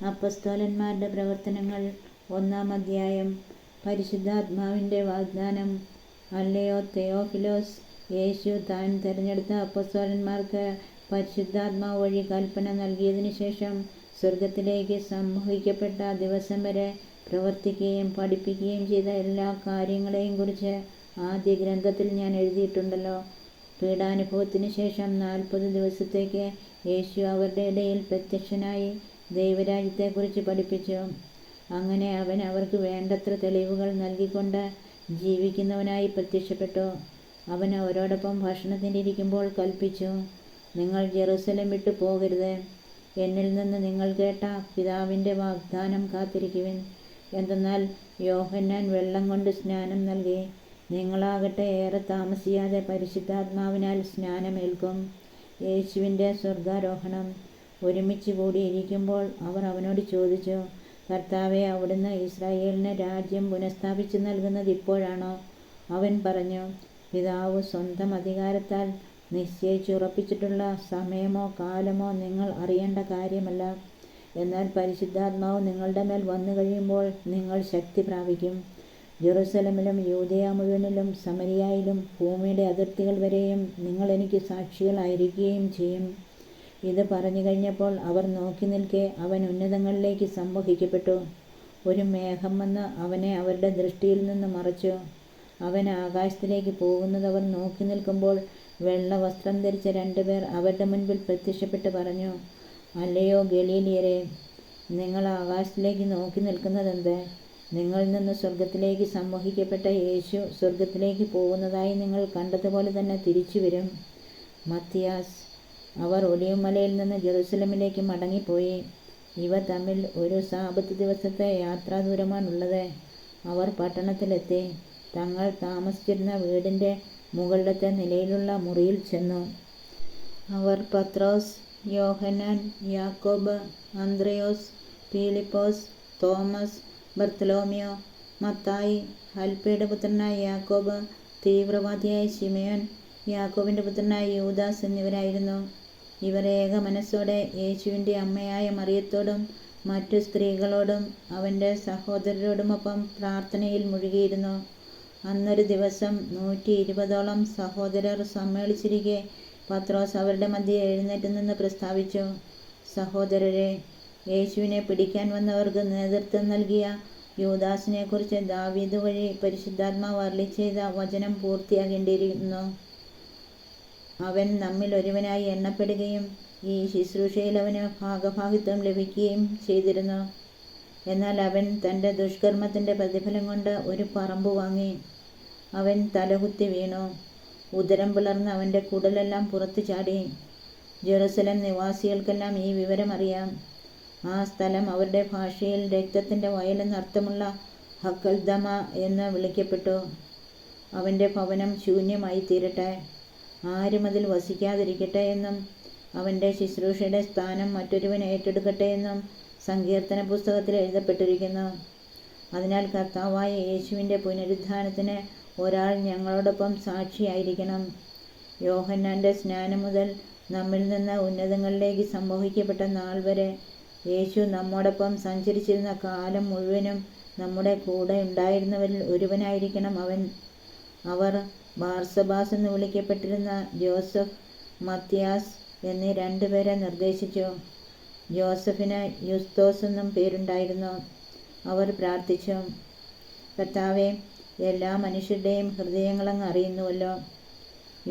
അപ്പസ്തോലന്മാരുടെ പ്രവർത്തനങ്ങൾ 1-ാം അധ്യായം. പരിശുദ്ധാത്മാവിൻ്റെ വാഗ്ദാനം. അല്ലയോ തെയോഫിലോസ്, യേശു താൻ തിരഞ്ഞെടുത്ത അപ്പസ്തോലന്മാർക്ക് പരിശുദ്ധാത്മാവ് വഴി കൽപ്പന നൽകിയതിനു ശേഷം സ്വർഗത്തിലേക്ക് സംവഹിക്കപ്പെട്ട ദിവസം വരെ പ്രവർത്തിക്കുകയും പഠിപ്പിക്കുകയും ചെയ്ത എല്ലാ കാര്യങ്ങളെയും കുറിച്ച് ആദ്യ ഗ്രന്ഥത്തിൽ ഞാൻ എഴുതിയിട്ടുണ്ടല്ലോ. പീഡാനുഭവത്തിനു ശേഷം 40 ദിവസത്തേക്ക് യേശു അവരുടെ ഇടയിൽ പ്രത്യക്ഷനായി ദൈവരാജ്യത്തെക്കുറിച്ച് പഠിപ്പിച്ചു. അങ്ങനെ അവൻ അവർക്ക് വേണ്ടത്ര തെളിവുകൾ നൽകിക്കൊണ്ട് ജീവിക്കുന്നവനായി പ്രത്യക്ഷപ്പെട്ടു. അവൻ അവരോടൊപ്പം ഭക്ഷണത്തിനിരിക്കുമ്പോൾ കൽപ്പിച്ചു, നിങ്ങൾ ജെറുസലേം വിട്ടു പോകരുത്. എന്നിൽ നിന്ന് നിങ്ങൾ കേട്ട പിതാവിൻ്റെ വാഗ്ദാനം കാത്തിരിക്കുവിൻ. എന്തെന്നാൽ യോഹന്നാൻ വെള്ളം കൊണ്ട് സ്നാനം നൽകി, നിങ്ങളാകട്ടെ ഏറെ താമസിയാതെ പരിശുദ്ധാത്മാവിനാൽ സ്നാനമേൽക്കും. യേശുവിൻ്റെ സ്വർഗാരോഹണം. ഒരുമിച്ച് കൂടിയിരിക്കുമ്പോൾ അവർ അവനോട് ചോദിച്ചു, കർത്താവേ, അവിടുന്ന് ഇസ്രായേലിന് രാജ്യം പുനഃസ്ഥാപിച്ചു നൽകുന്നത് ഇപ്പോഴാണോ? അവൻ പറഞ്ഞു, പിതാവ് സ്വന്തം അധികാരത്താൽ നിശ്ചയിച്ചുറപ്പിച്ചിട്ടുള്ള സമയമോ കാലമോ നിങ്ങൾ അറിയേണ്ട കാര്യമല്ല. എന്നാൽ പരിശുദ്ധാത്മാവ് നിങ്ങളുടെ മേൽ വന്നു കഴിയുമ്പോൾ നിങ്ങൾ ശക്തി പ്രാപിക്കും. ജെറുസലമിലും യൂദയ മുഴുവനിലും സമരിയായിലും ഭൂമിയുടെ അതിർത്തികൾ വരെയും നിങ്ങൾ എനിക്ക് സാക്ഷികളായിരിക്കുകയും ചെയ്യും. ഇത് പറഞ്ഞു കഴിഞ്ഞപ്പോൾ അവർ നോക്കി നിൽക്കെ അവൻ ഉന്നതങ്ങളിലേക്ക് സംവഹിക്കപ്പെട്ടു. ഒരു മേഘം വന്ന് അവനെ അവരുടെ ദൃഷ്ടിയിൽ നിന്ന് മറച്ചു. അവൻ ആകാശത്തിലേക്ക് പോകുന്നത് അവർ നോക്കി നിൽക്കുമ്പോൾ വെള്ള വസ്ത്രം ധരിച്ച 2 പേർ അവരുടെ മുൻപിൽ പ്രത്യക്ഷപ്പെട്ട് പറഞ്ഞു, അല്ലയോ ഗലീലിയരെ, നിങ്ങൾ ആകാശത്തിലേക്ക് നോക്കി നിൽക്കുന്നതെന്ത്? നിങ്ങളിൽ നിന്ന് സ്വർഗത്തിലേക്ക് സംവഹിക്കപ്പെട്ട യേശു സ്വർഗത്തിലേക്ക് പോകുന്നതായി നിങ്ങൾ കണ്ടതുപോലെ തന്നെ തിരിച്ചു വരും. മത്തിയാസ്. അവർ ഒലിവുമലയിൽ നിന്ന് ജെറുസലമിലേക്ക് മടങ്ങിപ്പോയി. ഇവ തമ്മിൽ ഒരു സാബത്ത് ദിവസത്തെ യാത്രാദൂരമാണുള്ളത്. അവർ പട്ടണത്തിലെത്തി തങ്ങൾ താമസിച്ചിരുന്ന വീടിൻ്റെ മുകളിലത്തെ നിലയിലുള്ള മുറിയിൽ ചെന്നു. അവർ പത്രോസ്, യോഹന്നാൻ, യാക്കോബ്, അന്ത്രയോസ്, പീലിപ്പോസ്, തോമസ്, ബർത്തലോമിയോ, മത്തായി, ഹൽപ്പയുടെ പുത്രനായ യാക്കോബ്, തീവ്രവാദിയായ ശിമയോൻ, യാക്കോബിൻ്റെ പുത്രനായ യൂദാസ് എന്നിവരായിരുന്നു. ഇവർ ഏക മനസ്സോടെ യേശുവിൻ്റെ അമ്മയായ മറിയത്തോടും മറ്റു സ്ത്രീകളോടും അവൻ്റെ സഹോദരരോടുമൊപ്പം പ്രാർത്ഥനയിൽ മുഴുകിയിരുന്നു. അന്നൊരു ദിവസം 120ഓളം സഹോദരർ സമ്മേളിച്ചിരിക്കെ പത്രോസ് അവരുടെ മധ്യേ എഴുന്നേറ്റ് നിന്ന് പ്രസ്താവിച്ചു, സഹോദരരെ, യേശുവിനെ പിടിക്കാൻ വന്നവർക്ക് നേതൃത്വം നൽകിയ യൂദാസിനെക്കുറിച്ച് ദാവീദ് വഴി പരിശുദ്ധാത്മാവ് അരുളിച്ചെയ്ത വചനം പൂർത്തിയാകേണ്ടിയിരുന്നു. അവൻ നമ്മിൽ ഒരുവനായി എണ്ണപ്പെടുകയും ഈ ശുശ്രൂഷയിൽ അവന് ഭാഗഭാഗിത്വം ലഭിക്കുകയും ചെയ്തിരുന്നു. എന്നാൽ അവൻ തൻ്റെ ദുഷ്കർമ്മത്തിൻ്റെ പ്രതിഫലം കൊണ്ട് ഒരു പറമ്പ് വാങ്ങി. അവൻ തലകുത്തി വീണു. ഉദരം പിളർന്ന് അവൻ്റെ കുടലെല്ലാം പുറത്തു ചാടി. ജെറുസലേം നിവാസികൾക്കെല്ലാം ഈ വിവരം അറിയാം. ആ സ്ഥലം അവരുടെ ഭാഷയിൽ രക്തത്തിൻ്റെ വയലെന്നർത്ഥമുള്ള ഹക്കൽദമ എന്ന് വിളിക്കപ്പെട്ടു. അവൻ്റെ ഭവനം ശൂന്യമായി തീരട്ടെ, ആരും അതിൽ വസിക്കാതിരിക്കട്ടെ എന്നും അവൻ്റെ ശുശ്രൂഷയുടെ സ്ഥാനം മറ്റൊരുവൻ ഏറ്റെടുക്കട്ടെ എന്നും സങ്കീർത്തന പുസ്തകത്തിൽ എഴുതപ്പെട്ടിരിക്കുന്നു. അതിനാൽ കർത്താവായ യേശുവിൻ്റെ പുനരുത്ഥാനത്തിന് ഒരാൾ ഞങ്ങളോടൊപ്പം സാക്ഷിയായിരിക്കണം. യോഹന്നാൻ്റെ സ്നാനം മുതൽ നമ്മിൽ നിന്ന് ഉന്നതങ്ങളിലേക്ക് സംവഹിക്കപ്പെട്ട നാൾ വരെ യേശു നമ്മോടൊപ്പം സഞ്ചരിച്ചിരുന്ന കാലം മുഴുവനും നമ്മുടെ കൂടെ ഉണ്ടായിരുന്നവരിൽ ഒരുവനായിരിക്കണം അവൻ. അവർ ബാർസബാസ് എന്ന് വിളിക്കപ്പെട്ടിരുന്ന ജോസഫ്, മത്തിയാസ് എന്നീ 2 പേരെ നിർദ്ദേശിച്ചു. ജോസഫിന് യുസ്തോസ് എന്നും പേരുണ്ടായിരുന്നു. അവർ പ്രാർത്ഥിച്ചു, കർത്താവേ, എല്ലാ മനുഷ്യരുടെയും ഹൃദയങ്ങളങ്ങ് അറിയുന്നുവല്ലോ.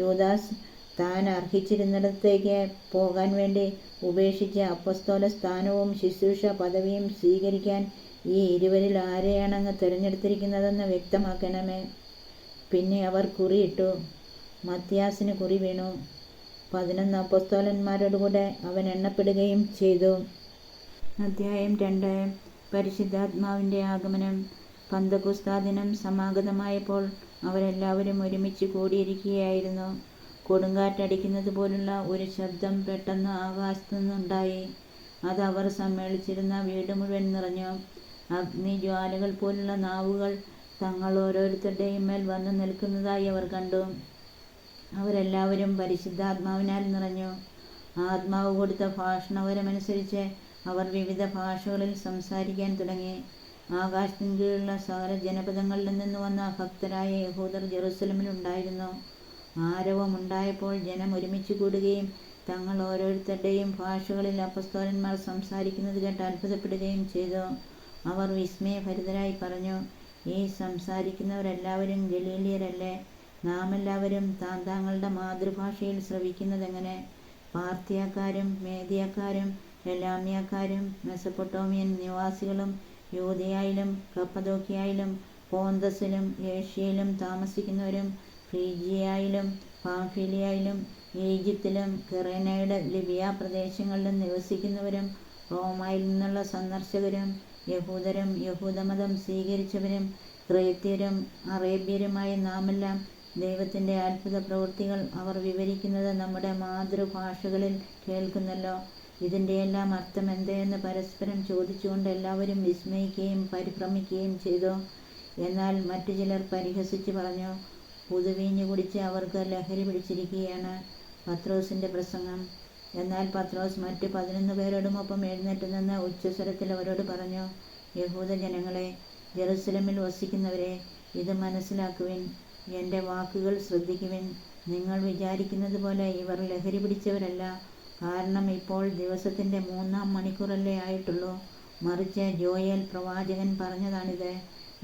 യൂദാസ് താൻ അർഹിച്ചിരുന്നിടത്തേക്ക് പോകാൻ വേണ്ടി ഉപേക്ഷിച്ച അപ്പസ്തോല സ്ഥാനവും ശുശ്രൂഷ പദവിയും സ്വീകരിക്കാൻ ഈ 2 ആരെയാണങ്ങ് തിരഞ്ഞെടുത്തിരിക്കുന്നതെന്ന് വ്യക്തമാക്കണമേ. പിന്നെ അവർ കുറിയിട്ടു. മത്തിയാസിന് കുറി വീണു. 11 അപ്പസ്തോലന്മാരോടുകൂടെ അവൻ എണ്ണപ്പെടുകയും ചെയ്തു. അധ്യായം 2. പരിശുദ്ധാത്മാവിൻ്റെ ആഗമനം. പന്തക്കുസ്താ ദിനം സമാഗതമായപ്പോൾ അവരെല്ലാവരും ഒരുമിച്ച് കൂടിയിരിക്കുകയായിരുന്നു. കൊടുങ്കാറ്റടിക്കുന്നത് പോലുള്ള ഒരു ശബ്ദം പെട്ടെന്ന് ആകാശത്തു നിന്നുണ്ടായി. അത് അവർ സമ്മേളിച്ചിരുന്ന വീട് മുഴുവൻ നിറഞ്ഞു. അഗ്നിജ്വാലകൾ പോലുള്ള നാവുകൾ തങ്ങൾ ഓരോരുത്തരുടെയും മേൽ വന്നു നിൽക്കുന്നതായി അവർ കണ്ടു. അവരെല്ലാവരും പരിശുദ്ധാത്മാവിനാൽ നിറഞ്ഞു. ആത്മാവ് കൊടുത്ത ഭാഷണവരമനുസരിച്ച് അവർ വിവിധ ഭാഷകളിൽ സംസാരിക്കാൻ തുടങ്ങി. ആകാശത്തിൻ കീഴിലുള്ള സകല ജനപദങ്ങളിൽ നിന്ന് വന്ന ഭക്തരായ യഹൂദർ ജെറുസലമിലുണ്ടായിരുന്നു. ആരവമുണ്ടായപ്പോൾ ജനം ഒരുമിച്ച് കൂടുകയും തങ്ങൾ ഓരോരുത്തരുടെയും ഭാഷകളിൽ അപ്പസ്തോലന്മാർ സംസാരിക്കുന്നത് കേട്ട് അത്ഭുതപ്പെടുകയും ചെയ്തു. അവർ വിസ്മയഭരിതരായി പറഞ്ഞു, ഈ സംസാരിക്കുന്നവരെല്ലാവരും ഗലീലിയരല്ലേ? നാം എല്ലാവരും താങ്കളുടെ മാതൃഭാഷയിൽ ശ്രവിക്കുന്നതെങ്ങനെ? പാർത്തിയക്കാരും മേദിയക്കാരും എലാമ്യക്കാരും മെസൊപ്പൊട്ടേമിയൻ നിവാസികളും യൂദയായിലും കപ്പദോക്യയിലും പോന്തസിലും ഏഷ്യയിലും താമസിക്കുന്നവരും ഫ്രീജിയയിലും പാംഫിലിയയിലും ഈജിപ്തിലും കിറേനയുടെ ലിബിയ പ്രദേശങ്ങളിലും നിവസിക്കുന്നവരും റോമായിൽ നിന്നുള്ള സന്ദർശകരും യഹൂദരും യഹൂദമതം സ്വീകരിച്ചവരും ക്രേത്യരും അറേബ്യരുമായ നാമെല്ലാം ദൈവത്തിൻ്റെ അത്ഭുത പ്രവൃത്തികൾ അവർ വിവരിക്കുന്നത് നമ്മുടെ മാതൃഭാഷകളിൽ കേൾക്കുന്നല്ലോ. ഇതിൻ്റെയെല്ലാം അർത്ഥം എന്തെന്ന് പരസ്പരം ചോദിച്ചുകൊണ്ട് എല്ലാവരും വിസ്മയിക്കുകയും പരിഭ്രമിക്കുകയും ചെയ്തു. എന്നാൽ മറ്റു ചിലർ പരിഹസിച്ച് പറഞ്ഞു, പുതുവീഞ്ഞ് കുടിച്ച് അവർക്ക് ലഹരി പിടിച്ചിരിക്കുകയാണ്. പത്രോസിൻ്റെ പ്രസംഗം. എന്നാൽ പത്രോസ് മറ്റ് 11 പേരോടുമൊപ്പം എഴുന്നേറ്റ് നിന്ന് ഉച്ചസ്വരത്തിൽ അവരോട് പറഞ്ഞു, യഹൂദ ജനങ്ങളെ, ജെറുസലമിൽ വസിക്കുന്നവരെ, ഇത് മനസ്സിലാക്കുവിൻ. എൻ്റെ വാക്കുകൾ ശ്രദ്ധിക്കുവിൻ. നിങ്ങൾ വിചാരിക്കുന്നത് പോലെ ഇവർ ലഹരി പിടിച്ചവരല്ല. കാരണം ഇപ്പോൾ ദിവസത്തിൻ്റെ 3-ാം മണിക്കൂറല്ലേ ആയിട്ടുള്ളൂ. മറിച്ച് ജോയേൽ പ്രവാചകൻ പറഞ്ഞതാണിത്.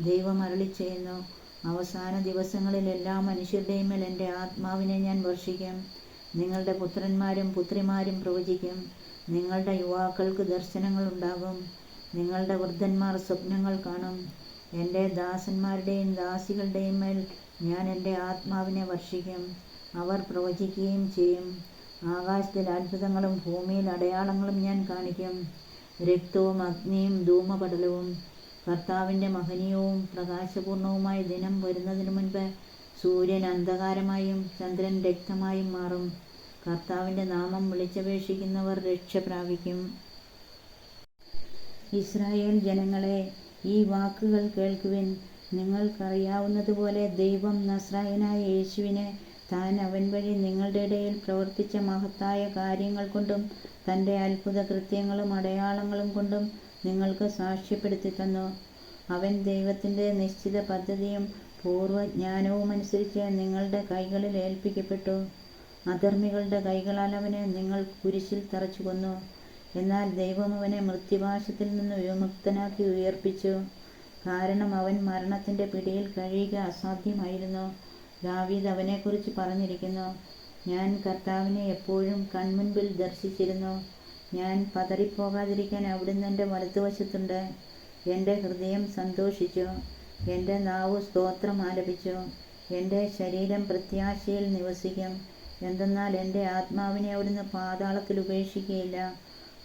ദൈവം അരുളിച്ചെയ്യുന്നു, അവസാന ദിവസങ്ങളിൽ എല്ലാ മനുഷ്യരുടെയും മേൽ എൻ്റെ ആത്മാവിനെ ഞാൻ വർഷിക്കും. നിങ്ങളുടെ പുത്രന്മാരും പുത്രിമാരും പ്രവചിക്കും. നിങ്ങളുടെ യുവാക്കൾക്ക് ദർശനങ്ങൾ ഉണ്ടാകും. നിങ്ങളുടെ വൃദ്ധന്മാർ സ്വപ്നങ്ങൾ കാണും. എൻ്റെ ദാസന്മാരുടെയും ദാസികളുടെയും മേൽ ഞാൻ എൻ്റെ ആത്മാവിനെ വർഷിക്കും. അവർ പ്രവചിക്കുകയും ചെയ്യും. ആകാശത്തിൽ അത്ഭുതങ്ങളും ഭൂമിയിൽ അടയാളങ്ങളും ഞാൻ കാണിക്കും. രക്തവും അഗ്നിയും ധൂമപടലവും. കർത്താവിൻ്റെ മഹനീയവും പ്രകാശപൂർണവുമായ ദിനം വരുന്നതിന് മുൻപ് സൂര്യൻ അന്ധകാരമായും ചന്ദ്രൻ രക്തമായും മാറും. കർത്താവിൻ്റെ നാമം വിളിച്ചപേക്ഷിക്കുന്നവർ രക്ഷ പ്രാപിക്കും. ഇസ്രായേൽ ജനങ്ങളെ, ഈ വാക്കുകൾ കേൾക്കുവിൻ. നിങ്ങൾക്കറിയാവുന്നതുപോലെ ദൈവം നസ്രായനായ യേശുവിനെ താൻ അവൻ വഴി നിങ്ങളുടെ ഇടയിൽ പ്രവർത്തിച്ച മഹത്തായ കാര്യങ്ങൾ കൊണ്ടും തൻ്റെ അത്ഭുത കൃത്യങ്ങളും അടയാളങ്ങളും കൊണ്ടും നിങ്ങൾക്ക് സാക്ഷ്യപ്പെടുത്തി തന്നു. അവൻ ദൈവത്തിൻ്റെ നിശ്ചിത പദ്ധതിയും പൂർവ്വജ്ഞാനവുമനുസരിച്ച് നിങ്ങളുടെ കൈകളിൽ ഏൽപ്പിക്കപ്പെട്ടു. അധർമ്മികളുടെ കൈകളാൽ അവനെ നിങ്ങൾ കുരിശിൽ തറച്ചു കൊന്നു. എന്നാൽ ദൈവം അവനെ മൃത്യുപാശത്തിൽ നിന്ന് വിമുക്തനാക്കി ഉയർപ്പിച്ചു. കാരണം അവൻ മരണത്തിൻ്റെ പിടിയിൽ കഴിയുക അസാധ്യമായിരുന്നു. ദാവീദ് അവനെക്കുറിച്ച് പറഞ്ഞിരിക്കുന്നു, ഞാൻ കർത്താവിനെ എപ്പോഴും കൺമുൻപിൽ ദർശിച്ചിരുന്നു. ഞാൻ പതറിപ്പോകാതിരിക്കാൻ അവിടുന്ന് എൻ്റെ വലതുവശത്തുണ്ട്. എൻ്റെ ഹൃദയം സന്തോഷിച്ചു, എൻ്റെ നാവ് സ്തോത്രം ആലപിച്ചു. എൻ്റെ ശരീരം പ്രത്യാശയിൽ നിവസിക്കും. എന്തെന്നാൽ എൻ്റെ ആത്മാവിനെ അവിടുന്ന് പാതാളത്തിൽ ഉപേക്ഷിക്കുകയില്ല.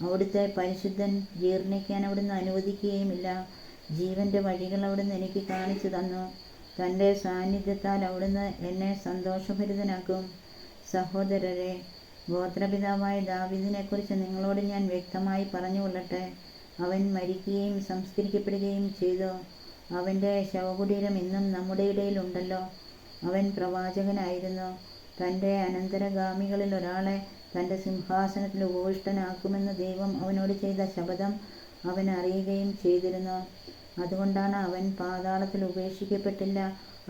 അവിടുത്തെ പരിശുദ്ധൻ ജീർണിക്കാൻ അവിടുന്ന് അനുവദിക്കുകയുമില്ല. ജീവൻ്റെ വഴികൾ അവിടുന്ന് എനിക്ക് കാണിച്ചു തന്നു. തൻ്റെ സാന്നിധ്യത്താൽ അവിടുന്ന് എന്നെ സന്തോഷഭരിതനാക്കും. സഹോദരരെ, ഗോത്രപിതാവായ ദാവീദിനെക്കുറിച്ച് നിങ്ങളോട് ഞാൻ വ്യക്തമായി പറഞ്ഞുകൊള്ളട്ടെ. അവൻ മരിക്കുകയും സംസ്കരിക്കപ്പെടുകയും ചെയ്തു. അവൻ്റെ ശവകുടീരം ഇന്നും നമ്മുടെ ഇടയിൽ ഉണ്ടല്ലോ. അവൻ പ്രവാചകനായിരുന്നു. തൻ്റെ അനന്തരഗാമികളിൽ ഒരാളെ തൻ്റെ സിംഹാസനത്തിൽ ഉപവിഷ്ടനാക്കുമെന്ന് ദൈവം അവനോട് ചെയ്ത ശപഥം അവൻ അറിയുകയും ചെയ്തിരുന്നു. അതുകൊണ്ടാണ് അവൻ പാതാളത്തിൽ ഉപേക്ഷിക്കപ്പെട്ടില്ല.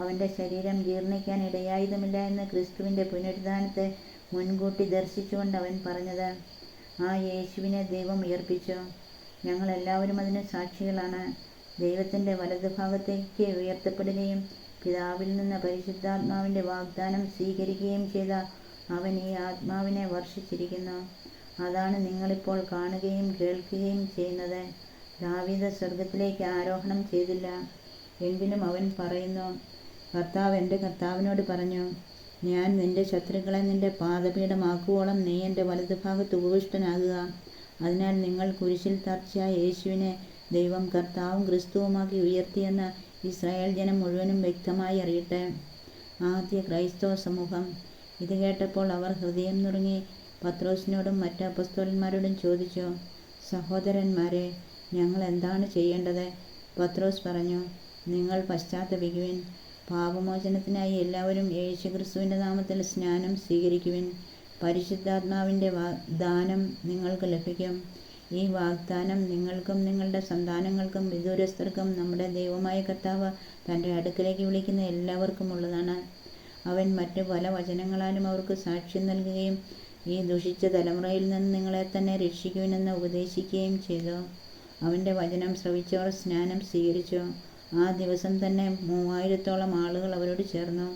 അവൻ്റെ ശരീരം ജീർണിക്കാൻ ഇടയായതുമില്ല എന്ന് ക്രിസ്തുവിൻ്റെ പുനരുദ്ധാനത്തെ മുൻകൂട്ടി ദർശിച്ചുകൊണ്ട് അവൻ പറഞ്ഞത്. ആ യേശുവിനെ ദൈവം ഉയർപ്പിച്ചു. ഞങ്ങളെല്ലാവരും അതിന് സാക്ഷികളാണ്. ദൈവത്തിൻ്റെ വലതുഭാഗത്തേക്ക് ഉയർത്തപ്പെടുകയും പിതാവിൽ നിന്ന് പരിശുദ്ധാത്മാവിൻ്റെ വാഗ്ദാനം സ്വീകരിക്കുകയും ചെയ്ത അവൻ ഈ ആത്മാവിനെ വർഷിച്ചിരിക്കുന്നു. അതാണ് നിങ്ങളിപ്പോൾ കാണുകയും കേൾക്കുകയും ചെയ്യുന്നത്. ദാവീദ് സ്വർഗത്തിലേക്ക് ആരോഹണം ചെയ്തില്ല. എങ്കിലും അവൻ പറയുന്നു, കർത്താവ് എൻ്റെ കർത്താവിനോട് പറഞ്ഞു, ഞാൻ നിൻ്റെ ശത്രുക്കളെ നിൻ്റെ പാദപീഠമാക്കുവോളം നീ എൻ്റെ വലതുഭാഗത്ത് ഉപവിഷ്ടനാകുക. അതിനാൽ നിങ്ങൾ കുരിശിൽ തറച്ച യേശുവിനെ ദൈവം കർത്താവും ക്രിസ്തുവുമാക്കി ഉയർത്തിയെന്ന് ഇസ്രായേൽ ജനം മുഴുവനും വ്യക്തമായി അറിയട്ടെ. ആദ്യ ക്രൈസ്തവ സമൂഹം ഇത് കേട്ടപ്പോൾ അവർ ഹൃദയം നുറുങ്ങി പത്രോസിനോടും മറ്റ് അപ്പസ്തോലന്മാരോടും ചോദിച്ചു, സഹോദരന്മാരെ, ഞങ്ങൾ എന്താണ് ചെയ്യേണ്ടത്? പത്രോസ് പറഞ്ഞു, നിങ്ങൾ പശ്ചാത്തപിക്കുവിൻ. പാപമോചനത്തിനായി എല്ലാവരും യേശുക്രിസ്തുവിൻ്റെ നാമത്തിൽ സ്നാനം സ്വീകരിക്കുവിൻ. പരിശുദ്ധാത്മാവിൻ്റെ ദാനം നിങ്ങൾക്ക് ലഭിക്കും. ഈ വാഗ്ദാനം നിങ്ങൾക്കും നിങ്ങളുടെ സന്താനങ്ങൾക്കും വിദൂരസ്ഥർക്കും നമ്മുടെ ദൈവമായ കർത്താവ് തൻ്റെ അടുക്കലേക്ക് വിളിക്കുന്ന എല്ലാവർക്കും ഉള്ളതാണ്. അവൻ മറ്റു പല വചനങ്ങളാലും അവർക്ക് സാക്ഷ്യം നൽകുകയും ഈ ദുഷിച്ച തലമുറയിൽ നിന്ന് നിങ്ങളെ തന്നെ രക്ഷിക്കുവിനെന്ന് ഉപദേശിക്കുകയും ചെയ്തു. അവൻ്റെ വചനം ശ്രവിച്ചവർ സ്നാനം സ്വീകരിച്ചു. ആ ദിവസം തന്നെ 3000-ഓളം ആളുകൾ അവരോട് ചേർന്നു.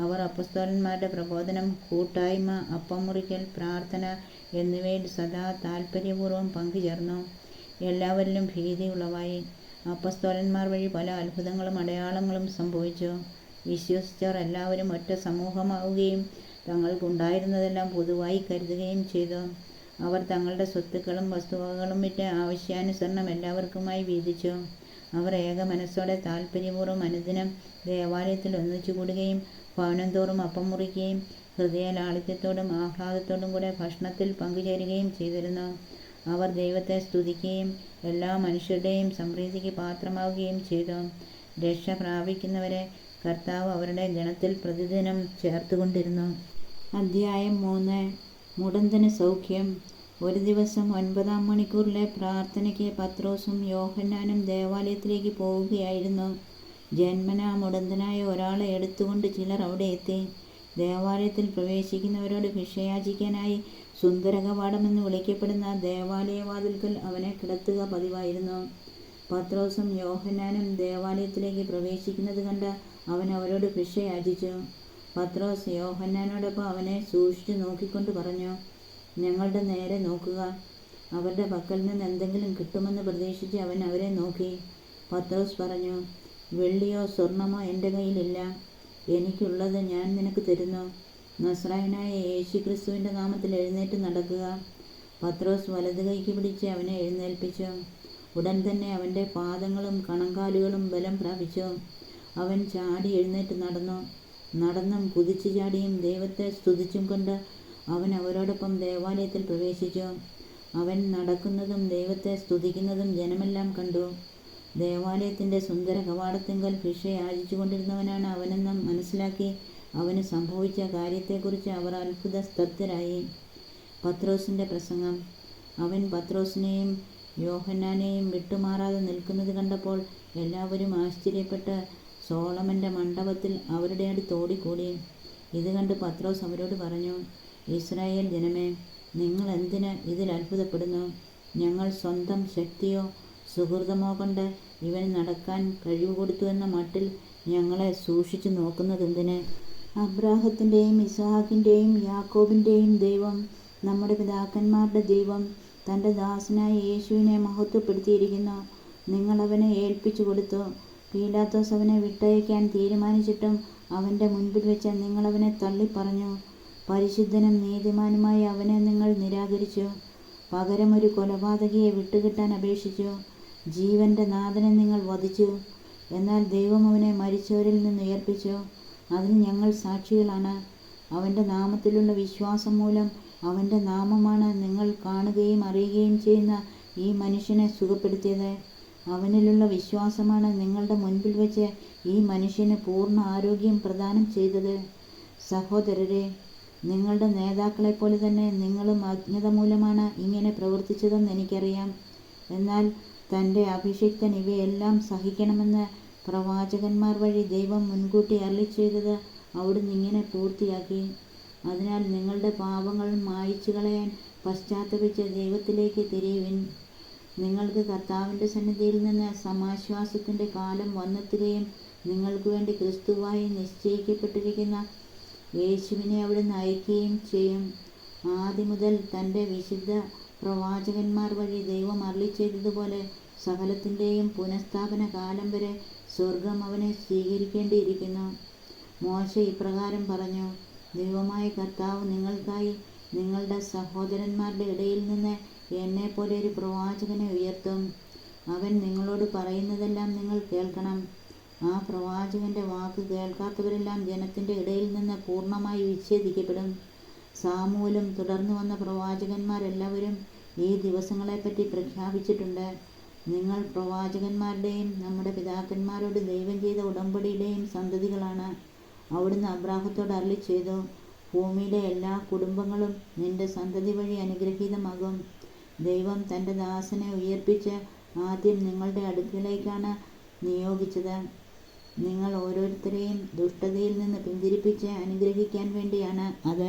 അവർ അപ്പൊസ്തലന്മാരുടെ പ്രബോധനം, കൂട്ടായ്മ, അപ്പം മുറിക്കൽ, പ്രാർത്ഥന എന്നിവയിൽ സദാ താൽപര്യപൂർവ്വം പങ്കുചേർന്നു. എല്ലാവരിലും ഭീതി ഉളവായി. അപ്പൊസ്തലന്മാർ വഴി പല അത്ഭുതങ്ങളും അടയാളങ്ങളും സംഭവിച്ചു. വിശ്വസിച്ചവർ എല്ലാവരും ഒറ്റ സമൂഹമാവുകയും തങ്ങൾക്കുണ്ടായിരുന്നതെല്ലാം പൊതുവായി കരുതുകയും ചെയ്തു. അവർ തങ്ങളുടെ സ്വത്തുക്കളും വസ്തുവകകളും വിറ്റ് ആവശ്യാനുസരണം എല്ലാവർക്കുമായി വീതിച്ചു. അവർ ഏക മനസ്സോടെ താൽപര്യപൂർവ്വം അനുദിനം ദേവാലയത്തിൽ ഒന്നിച്ചുകൂടുകയും ഭവനം തോറും അപ്പം മുറിക്കുകയും ഹൃദയലാളിത്യത്തോടും ആഹ്ലാദത്തോടും കൂടെ ഭക്ഷണത്തിൽ പങ്കുചേരുകയും ചെയ്തിരുന്നു. അവർ ദൈവത്തെ സ്തുതിക്കുകയും എല്ലാ മനുഷ്യരുടെയും സംപ്രീതിക്ക് പാത്രമാവുകയും ചെയ്തു. രക്ഷ പ്രാപിക്കുന്നവരെ കർത്താവ് അവരുടെ ഗണത്തിൽ പ്രതിദിനം ചേർത്തുകൊണ്ടിരുന്നു. അധ്യായം 3. മുടന്തന് സൗഖ്യം. ഒരു ദിവസം 9-ാം മണിക്കൂറിലെ പ്രാർത്ഥനയ്ക്ക് പത്രോസും യോഹന്നാനും ദേവാലയത്തിലേക്ക് പോവുകയായിരുന്നു. ജന്മനാ മുടന്തനായ ഒരാളെ എടുത്തുകൊണ്ട് ചിലർ അവിടെ എത്തി. ദേവാലയത്തിൽ പ്രവേശിക്കുന്നവരോട് ഭിക്ഷയാചിക്കാനായി സുന്ദരകവാടമെന്ന് വിളിക്കപ്പെടുന്ന ദേവാലയവാതിൽക്കൽ അവനെ കിടത്തുക പതിവായിരുന്നു. പത്രോസും യോഹന്നാനും ദേവാലയത്തിലേക്ക് പ്രവേശിക്കുന്നത് കണ്ട് അവൻ അവരോട് ഭിക്ഷയാചിച്ചു. പത്രോസ് യോഹന്നാനോടൊപ്പം അവനെ സൂക്ഷിച്ചു നോക്കിക്കൊണ്ട് പറഞ്ഞു, ഞങ്ങളുടെ നേരെ നോക്കുക. അവരുടെ പക്കൽ നിന്ന് എന്തെങ്കിലും കിട്ടുമെന്ന് പ്രതീക്ഷിച്ച് അവൻ അവരെ നോക്കി. പത്രോസ് പറഞ്ഞു, വെള്ളിയോ സ്വർണമോ എൻ്റെ കയ്യിലില്ല. എനിക്കുള്ളത് ഞാൻ നിനക്ക് തരുന്നു. നസ്രായനായ യേശുക്രിസ്തുവിൻ്റെ നാമത്തിൽ എഴുന്നേറ്റ് നടക്കുക. പത്രോസ് വലതു കൈക്ക് പിടിച്ച് അവനെ എഴുന്നേൽപ്പിച്ചു. ഉടൻ തന്നെ അവൻ്റെ പാദങ്ങളും കണങ്കാലുകളും ബലം പ്രാപിച്ചു. അവൻ ചാടി എഴുന്നേറ്റ് നടന്നും കുതിച്ചു ചാടിയും ദൈവത്തെ സ്തുതിച്ചും കൊണ്ട് അവൻ അവരോടൊപ്പം ദേവാലയത്തിൽ പ്രവേശിച്ചു. അവൻ നടക്കുന്നതും ദൈവത്തെ സ്തുതിക്കുന്നതും ജനമെല്ലാം കണ്ടു. ദേവാലയത്തിൻ്റെ സുന്ദര കവാടത്തിങ്കൽ ഭിക്ഷ യാചിച്ചു കൊണ്ടിരുന്നവനാണ് അവനെന്നും മനസ്സിലാക്കി അവന് സംഭവിച്ച കാര്യത്തെക്കുറിച്ച് അവർ അത്ഭുത സ്തബ്ധരായി. പത്രോസിൻ്റെ പ്രസംഗം. അവൻ പത്രോസിനെയും യോഹന്നാനെയും വിട്ടുമാറാതെ നിൽക്കുന്നത് കണ്ടപ്പോൾ എല്ലാവരും ആശ്ചര്യപ്പെട്ട് സോളമൻ്റെ മണ്ഡപത്തിൽ അവരുടെ അടുത്ത് ഓടിക്കൂടി. ഇത് കണ്ട് പത്രോസ് അവരോട് പറഞ്ഞു, ഇസ്രായേൽ ജനമേ, നിങ്ങൾ എന്തിന് ഇതിൽ അത്ഭുതപ്പെടുന്നു? ഞങ്ങൾ സ്വന്തം ശക്തിയോ സുഹൃതമോ കൊണ്ട് ഇവന് നടക്കാൻ കഴിവ് കൊടുത്തു എന്ന മട്ടിൽ ഞങ്ങളെ സൂക്ഷിച്ചു നോക്കുന്നതെന്തിന്? അബ്രാഹത്തിൻ്റെയും ഇസ്ഹാക്കിൻ്റെയും യാക്കോബിൻ്റെയും ദൈവം, നമ്മുടെ പിതാക്കന്മാരുടെ ദൈവം തൻ്റെ ദാസനായ യേശുവിനെ മഹത്വപ്പെടുത്തിയിരിക്കുന്നു. നിങ്ങളവനെ ഏൽപ്പിച്ചു കൊടുത്തു. പീലാത്തോസ് അവനെ വിട്ടയക്കാൻ തീരുമാനിച്ചിട്ടും അവൻ്റെ മുൻപിൽ വെച്ച് നിങ്ങളവനെ തള്ളിപ്പറഞ്ഞു. പരിശുദ്ധനും നീതിമാനുമായ അവനെ നിങ്ങൾ നിരാകരിച്ചു. പകരം ഒരു കൊലപാതകിയെ വിട്ടുകിട്ടാൻ അപേക്ഷിച്ചു. ജീവൻ്റെ നാഥനെ നിങ്ങൾ വധിച്ചു. എന്നാൽ ദൈവം അവനെ മരിച്ചവരിൽ നിന്ന് ഉയർപ്പിച്ചു. അതിന് ഞങ്ങൾ സാക്ഷികളാണ്. അവൻ്റെ നാമത്തിലുള്ള വിശ്വാസം മൂലം അവൻ്റെ നാമമാണ് നിങ്ങൾ കാണുകയും അറിയുകയും ചെയ്യുന്ന ഈ മനുഷ്യനെ സുഖപ്പെടുത്തിയത്. അവനിലുള്ള വിശ്വാസമാണ് നിങ്ങളുടെ മുൻപിൽ വെച്ച് ഈ മനുഷ്യന് പൂർണ്ണ ആരോഗ്യം പ്രദാനം ചെയ്തത്. സഹോദരരെ, നിങ്ങളുടെ നേതാക്കളെപ്പോലെ തന്നെ നിങ്ങളും അജ്ഞത മൂലമാണ് ഇങ്ങനെ പ്രവർത്തിച്ചതെന്ന് എനിക്കറിയാം. എന്നാൽ തൻ്റെ അഭിഷിക്തൻ ഇവയെല്ലാം സഹിക്കണമെന്ന് പ്രവാചകന്മാർ വഴി ദൈവം മുൻകൂട്ടി അരുളിച്ചെയ്തത് അവിടുന്ന് ഇങ്ങനെ പൂർത്തിയാക്കി. അതിനാൽ നിങ്ങളുടെ പാപങ്ങൾ മായ്ച്ചു കളയാൻ പശ്ചാത്തപിച്ച് ദൈവത്തിലേക്ക് തിരിയുവിൻ. നിങ്ങൾക്ക് കർത്താവിൻ്റെ സന്നിധിയിൽ നിന്ന് സമാശ്വാസത്തിൻ്റെ കാലം വന്നെത്തുകയും നിങ്ങൾക്ക് വേണ്ടി ക്രിസ്തുവായി നിശ്ചയിക്കപ്പെട്ടിരിക്കുന്ന യേശുവിനെ അവിടുന്ന് അയക്കുകയും ചെയ്യും. ആദ്യം മുതൽ തൻ്റെ വിശുദ്ധ പ്രവാചകന്മാർ വഴി ദൈവം അരുളിച്ചെയ്തതുപോലെ സകലത്തിൻ്റെയും പുനഃസ്ഥാപന കാലം വരെ സ്വർഗം അവനെ സ്വീകരിക്കേണ്ടിയിരിക്കുന്നു. മോശെ ഇപ്രകാരം പറഞ്ഞു, ദൈവമായ കർത്താവ് നിങ്ങൾക്കായി നിങ്ങളുടെ സഹോദരന്മാരുടെ ഇടയിൽ നിന്ന് എന്നെപ്പോലെ ഒരു പ്രവാചകനെ ഉയർത്തും. അവൻ നിങ്ങളോട് പറയുന്നതെല്ലാം നിങ്ങൾ കേൾക്കണം. ആ പ്രവാചകൻ്റെ വാക്ക് കേൾക്കാത്തവരെല്ലാം ജനത്തിൻ്റെ ഇടയിൽ നിന്ന് പൂർണ്ണമായി വിച്ഛേദിക്കപ്പെടും. സാമൂലും തുടർന്നു വന്ന പ്രവാചകന്മാരെല്ലാവരും ഈ ദിവസങ്ങളെപ്പറ്റി പ്രഖ്യാപിച്ചിട്ടുണ്ട്. നിങ്ങൾ പ്രവാചകന്മാരുടെയും നമ്മുടെ പിതാക്കന്മാരോട് ദൈവം ചെയ്ത ഉടമ്പടിയുടെയും സന്തതികളാണ്. അവിടുന്ന് അബ്രാഹത്തോട് അരുളിച്ചെയ്തു, ഭൂമിയിലെ എല്ലാ കുടുംബങ്ങളും നിന്റെ സന്തതി വഴി അനുഗ്രഹീതമാകും. ദൈവം തൻ്റെ ദാസനെ ഉയർപ്പിച്ച് ആദ്യം നിങ്ങളുടെ അടുക്കലേക്കാണ് നിയോഗിച്ചത്. നിങ്ങൾ ഓരോരുത്തരെയും ദുഷ്ടതയിൽ നിന്ന് പിന്തിരിപ്പിച്ച് അനുഗ്രഹിക്കാൻ വേണ്ടിയാണ് അത്.